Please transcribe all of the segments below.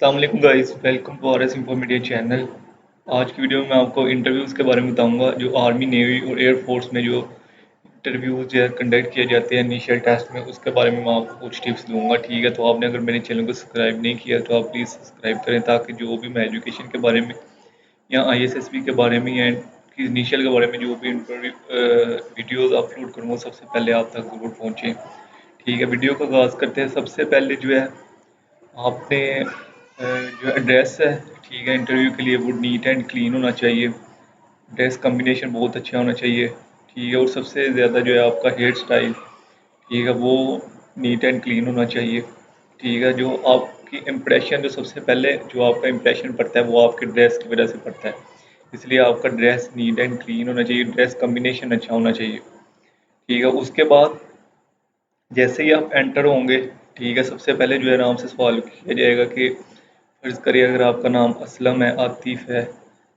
السلام علیکم guys, welcome to R S info media channel. آج کی ویڈیو میں آپ کو انٹرویوز کے بارے میں بتاؤں گا، جو آرمی، نیوی اور ایئر فورس میں جو انٹرویوز جو ہے کنڈکٹ کیے جاتے ہیں انیشیل ٹیسٹ میں، اس کے بارے میں آپ کو کچھ ٹپس دوں گا، ٹھیک ہے؟ تو آپ نے اگر میرے چینل کو سبسکرائب نہیں کیا تو آپ پلیز سبسکرائب کریں، تاکہ جو بھی میں ایجوکیشن کے بارے میں یا آئی ایس ایس بی کے بارے میں یا انیشیل کے بارے میں جو بھی ویڈیوز اپلوڈ کروں گا سب سے پہلے آپ تک ضرور پہنچیں، ٹھیک ہے؟ ویڈیو کا آغاز کرتے ہیں۔ سب سے پہلے جو ہے آپ نے جو ایڈریس ہے، ٹھیک ہے، انٹرویو کے لیے وہ نیٹ اینڈ کلین ہونا چاہیے، ڈریس کمبینیشن بہت اچھا ہونا چاہیے، ٹھیک ہے؟ اور سب سے زیادہ جو ہے آپ کا ہیئر اسٹائل، ٹھیک ہے، وہ نیٹ اینڈ کلین ہونا چاہیے، ٹھیک ہے؟ جو آپ کی امپریشن، جو سب سے پہلے جو آپ کا امپریشن پڑتا ہے وہ آپ کے ڈریس کی وجہ سے پڑتا ہے، اس لیے آپ کا ڈریس نیٹ اینڈ کلین ہونا چاہیے، ڈریس کمبینیشن اچھا ہونا چاہیے، ٹھیک ہے؟ اس کے بعد جیسے ہی آپ انٹر ہوں گے، ٹھیک ہے، سب سے پہلے جو ہے نام سے سوال کیا جائے گا کہ فرض کریے اگر آپ کا نام اسلم ہے، عاطف ہے،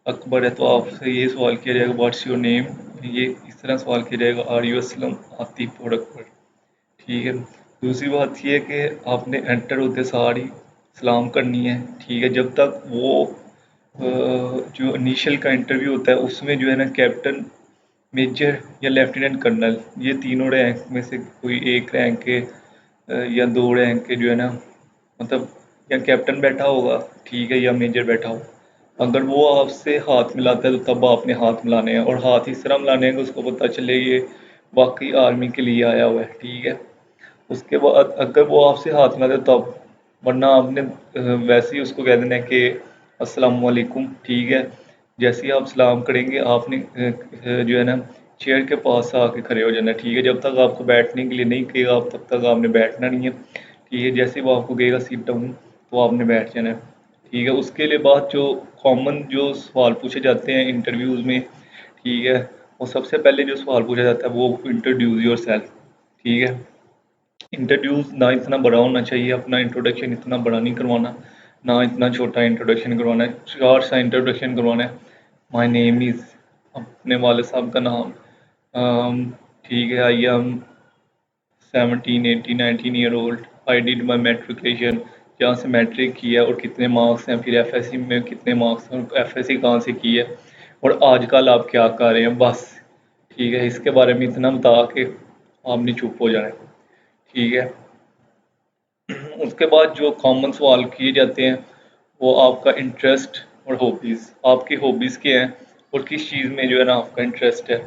اکبر ہے، تو آپ سے یہ سوال کیا جائے گا واٹس یور نیم، یہ اس طرح سوال کیا جائے گا آر یو اسلم، عاطف اور اکبر، ٹھیک ہے؟ دوسری بات یہ ہے کہ آپ نے انٹر ہوتے ساری سلام کرنی ہے، ٹھیک ہے؟ جب تک وہ جو انیشل کا انٹرویو ہوتا ہے اس میں جو ہے نا کیپٹن، میجر یا لیفٹیننٹ کرنل، یہ تینوں رینک میں سے کوئی ایک رینک کے یا دو رینک کے جو ہے نا، مطلب یا کیپٹن بیٹھا ہوگا، ٹھیک ہے، یا میجر بیٹھا ہوگا، اگر وہ آپ سے ہاتھ ملاتا ہے تو تب آپ نے ہاتھ ملانے ہیں، اور ہاتھ اس طرح ملانے ہیں کہ اس کو پتہ چلے یہ واقعی آرمی کے لیے آیا ہوا ہے، ٹھیک ہے؟ اس کے بعد اگر وہ آپ سے ہاتھ ملاتے تب، ورنہ آپ نے ویسے ہی اس کو کہہ دینا ہے کہ السلام علیکم، ٹھیک ہے؟ جیسے ہی آپ سلام کریں گے آپ نے جو ہے نا چیئر کے پاس آ کے کھڑے ہو جانا ہے، ٹھیک ہے؟ جب تک آپ کو بیٹھنے کے لیے نہیں کہے گا تب تک آپ نے بیٹھنا نہیں ہے، ٹھیک ہے؟ جیسے وہ آپ کو کہے گا سیٹ ڈاؤن تو آپ نے بیٹھ جانا ہے، ٹھیک ہے؟ اس کے لیے بعد جو کامن جو سوال پوچھے جاتے ہیں انٹرویوز میں، ٹھیک ہے، وہ سب سے پہلے جو سوال پوچھا جاتا ہے وہ انٹروڈیوس یور سیلف، ٹھیک ہے؟ انٹروڈیوس نہ اتنا بڑا ہونا چاہیے، اپنا انٹروڈکشن اتنا بڑا نہیں کروانا، نہ اتنا چھوٹا انٹروڈکشن کروانا ہے، شارٹ سا انٹروڈکشن کروانا ہے، مائی نیم از، اپنے والد صاحب کا نام، ٹھیک ہے، I am 17 18 19 year old, I did my matriculation, جہاں سے میٹرک کی ہے اور کتنے مارکس ہیں، پھر ایف ایس سی میں کتنے مارکس ہیں، ایف ایس سی کہاں سے کی ہے، اور آج کل آپ کیا کر رہے ہیں، بس، ٹھیک ہے؟ اس کے بارے میں اتنا بتا کے آپ نے چپ ہو جانا ہے، ٹھیک ہے؟ اس کے بعد جو کامن سوال کیے جاتے ہیں وہ آپ کا انٹرسٹ اور ہابیز، آپ کی ہابیز کیا ہیں اور کس چیز میں جو ہے نا آپ کا انٹرسٹ ہے،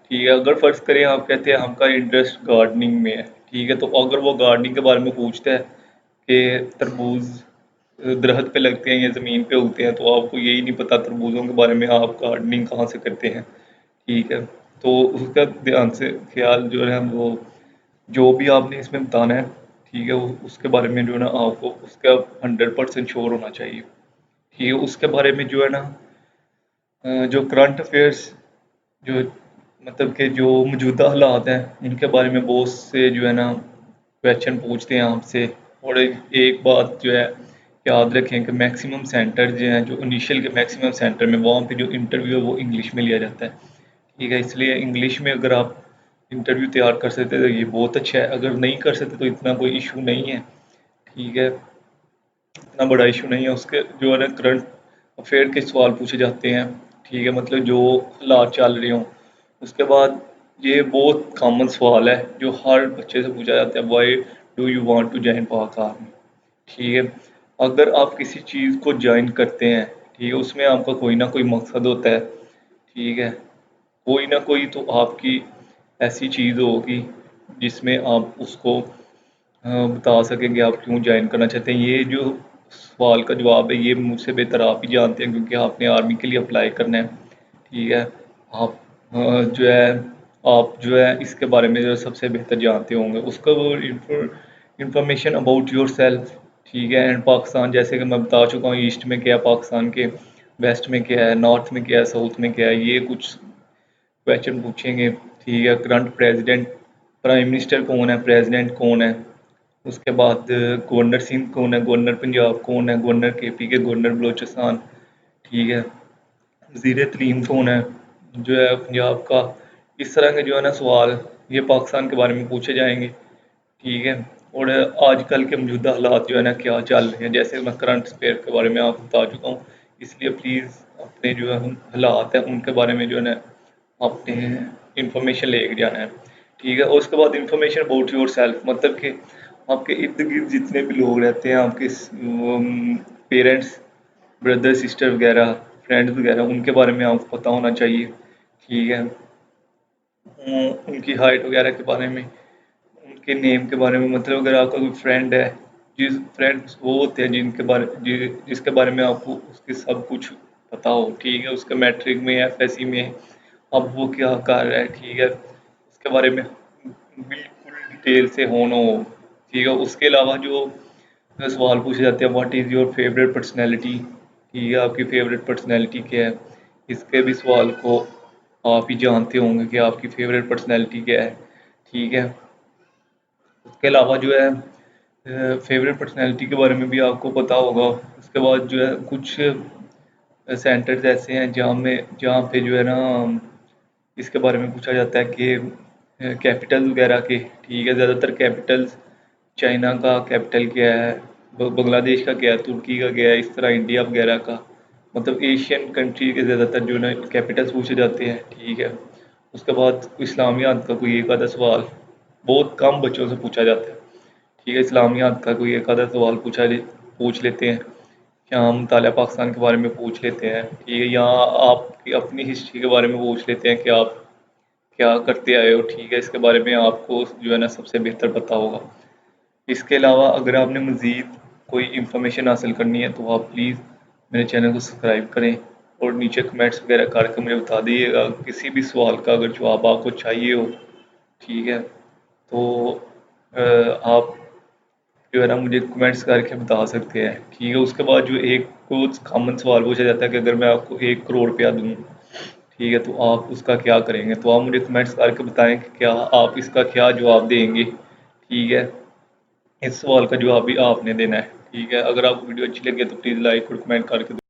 ٹھیک ہے؟ اگر فرض کریں آپ کہتے ہیں ہم کا انٹرسٹ گارڈننگ میں ہے، ٹھیک ہے، تو اگر وہ گارڈننگ کے بارے میں پوچھتا ہے کہ تربوز درخت پہ لگتے ہیں یا زمین پہ اگتے ہیں، تو آپ کو یہی نہیں پتا تربوزوں کے بارے میں آپ گارڈننگ کہاں سے کرتے ہیں، ٹھیک ہے؟ تو اس کا دھیان سے خیال جو ہے وہ جو بھی آپ نے اس میں بتانا ہے، ٹھیک ہے، اس کے بارے میں جو ہے نا آپ کو اس کا 100% شور ہونا چاہیے، ٹھیک ہے؟ اس کے بارے میں جو ہے نا جو کرنٹ افیئرس، جو مطلب کہ جو موجودہ حالات ہیں ان کے بارے میں بہت سے جو ہے نا کویشچن پوچھتے ہیں آپ سے، اور ایک بات جو ہے یاد رکھیں کہ میکسیمم سینٹر جو ہیں، جو انیشیل کے میکسیمم سینٹر میں وہاں پہ جو انٹرویو ہے وہ انگلش میں لیا جاتا ہے، ٹھیک ہے؟ اس لیے انگلش میں اگر آپ انٹرویو تیار کر سکتے تو یہ بہت اچھا ہے، اگر نہیں کر سکتے تو اتنا کوئی ایشو نہیں ہے، ٹھیک ہے؟ اتنا بڑا ایشو نہیں ہے، اس کے جو ہے نا کرنٹ افیئر کے سوال پوچھے جاتے ہیں، ٹھیک ہے؟ مطلب جو حالات چل رہے ہوں، اس کے بعد یہ بہت کامن سوال ہے جو ہر بچے سے پوچھا جاتا ہے، why do you want to join Pak army, ٹھیک ہے؟ اگر آپ کسی چیز کو جوائن کرتے ہیں، ٹھیک ہے، اس میں آپ کا کوئی نہ کوئی مقصد ہوتا ہے، ٹھیک ہے؟ کوئی نہ کوئی تو آپ کی ایسی چیز ہوگی جس میں آپ اس کو بتا سکیں گے آپ کیوں جوائن کرنا چاہتے ہیں۔ یہ جو سوال کا جواب ہے یہ مجھ سے بہتر آپ ہی جانتے ہیں، کیونکہ آپ نے آرمی کے لیے اپلائی کرنا ہے، ٹھیک ہے؟ آپ جو ہے آپ جو ہے اس کے بارے میں جو سب سے بہتر جانتے ہوں گے، اس کا وہ انفارمیشن اباؤٹ یور سیلف، ٹھیک ہے؟ اینڈ پاکستان، جیسے کہ میں بتا چکا ہوں ایسٹ میں کیا ہے، پاکستان کے ویسٹ میں کیا ہے، نارتھ میں کیا ہے، ساؤتھ میں کیا ہے، یہ کچھ کویشچن پوچھیں گے، ٹھیک ہے؟ کرنٹ پریزیڈنٹ، پرائم منسٹر کون ہے، پریزیڈنٹ کون ہے، اس کے بعد گورنر سندھ کون ہے، گورنر پنجاب کون ہے، گورنر کے پی کے، گورنر بلوچستان، ٹھیک ہے؟ وزیر تعلیم کون ہے جو ہے پنجاب کا، اس طرح کے جو ہے نا سوال یہ پاکستان کے بارے میں پوچھے جائیں گے، ٹھیک ہے؟ اور آج کل کے موجودہ حالات جو ہے نا کیا چل رہے ہیں، جیسے میں کرنٹ افیئر کے بارے میں آپ کو بتا چکا ہوں، اس لیے پلیز اپنے جو ہے حالات ہیں ان کے بارے میں جو ہے نا آپ نے انفارمیشن لے کے جانا ہے، ٹھیک ہے؟ اور اس کے بعد انفارمیشن اباؤٹ یور سیلف، مطلب کہ آپ کے ارد گرد جتنے بھی لوگ رہتے ہیں، آپ کے پیرنٹس، بردر سسٹر وغیرہ، فرینڈز وغیرہ، ان کے بارے میں آپ کو پتہ ہونا چاہیے، ٹھیک ہے؟ ان کی ہائٹ وغیرہ کے بارے میں، ان کے نیم کے بارے میں، مطلب اگر آپ کا کوئی فرینڈ ہے، جس فرینڈس وہ ہوتے ہیں جن کے بارے جس کے بارے میں آپ کو اس کے سب کچھ پتہ ہو، ٹھیک ہے؟ اس کا میٹرک میں ایف ایس سی میں اب وہ کیا کر رہا ہے، ٹھیک ہے؟ اس کے بارے میں بالکل ڈیٹیل سے ہونا ہو، ٹھیک ہے؟ اس کے علاوہ جو سوال پوچھے جاتے ہیں، what is your favourite personality, ٹھیک ہے؟ آپ کی فیوریٹ پرسنالٹی کیا ہے؟ اس کے بھی سوال کو آپ ہی جانتے ہوں گے کہ آپ کی فیوریٹ پرسنالٹی کیا ہے، ٹھیک ہے؟ اس کے علاوہ جو ہے فیوریٹ پرسنالٹی کے بارے میں بھی آپ کو پتہ ہوگا۔ اس کے بعد جو ہے کچھ سینٹرز ایسے ہیں جہاں پہ جو ہے نا اس کے بارے میں پوچھا جاتا ہے کہ کیپٹل وغیرہ کے، ٹھیک ہے؟ زیادہ تر کیپٹلز، چائنا کا کیپٹل کیا ہے، بنگلہ دیش کا کیا ہے، ترکی کا کیا ہے، اس طرح انڈیا وغیرہ کا، مطلب ایشین کنٹری کے زیادہ تر جو ہے نا کیپٹلس پوچھے جاتے ہیں، ٹھیک ہے؟ اس کے بعد اسلامیات کا کوئی ایک آدھا سوال بہت کم بچوں سے پوچھا جاتا ہے، ٹھیک ہے؟ اسلامیات کا کوئی ایک آدھا سوال پوچھ لیتے ہیں، یا ہم مطالعہ پاکستان کے بارے میں پوچھ لیتے ہیں، ٹھیک ہے؟ یا آپ کی اپنی ہسٹری کے بارے میں پوچھ لیتے ہیں کہ آپ کیا کرتے آئے ہو، ٹھیک ہے؟ اس کے بارے میں آپ کو جو ہے نا سب سے بہتر پتہ ہوگا۔ اس کے علاوہ اگر آپ نے مزید کوئی انفارمیشن حاصل کرنی ہے تو آپ پلیز میرے چینل کو سبسکرائب کریں اور نیچے کمنٹس وغیرہ کر کے مجھے بتا دیجیے گا کسی بھی سوال کا اگر جواب آپ کو چاہیے ہو، ٹھیک ہے؟ تو آپ جو ہے نا مجھے کمنٹس کر کے بتا سکتے ہیں، ٹھیک ہے؟ اس کے بعد جو ایک بہت کامن سوال پوچھا جاتا ہے کہ اگر میں آپ کو 1 کروڑ روپیہ دوں، ٹھیک ہے، تو آپ اس کا کیا کریں گے؟ تو آپ مجھے کمنٹس کر کے بتائیں کہ کیا آپ اس کا کیا جواب دیں گے، ٹھیک ہے؟ اس سوال کا جواب بھی آپ نے دینا ہے، ٹھیک ہے؟ اگر آپ کو ویڈیو اچھی لگے تو پلیز لائک اور کمنٹ کر کے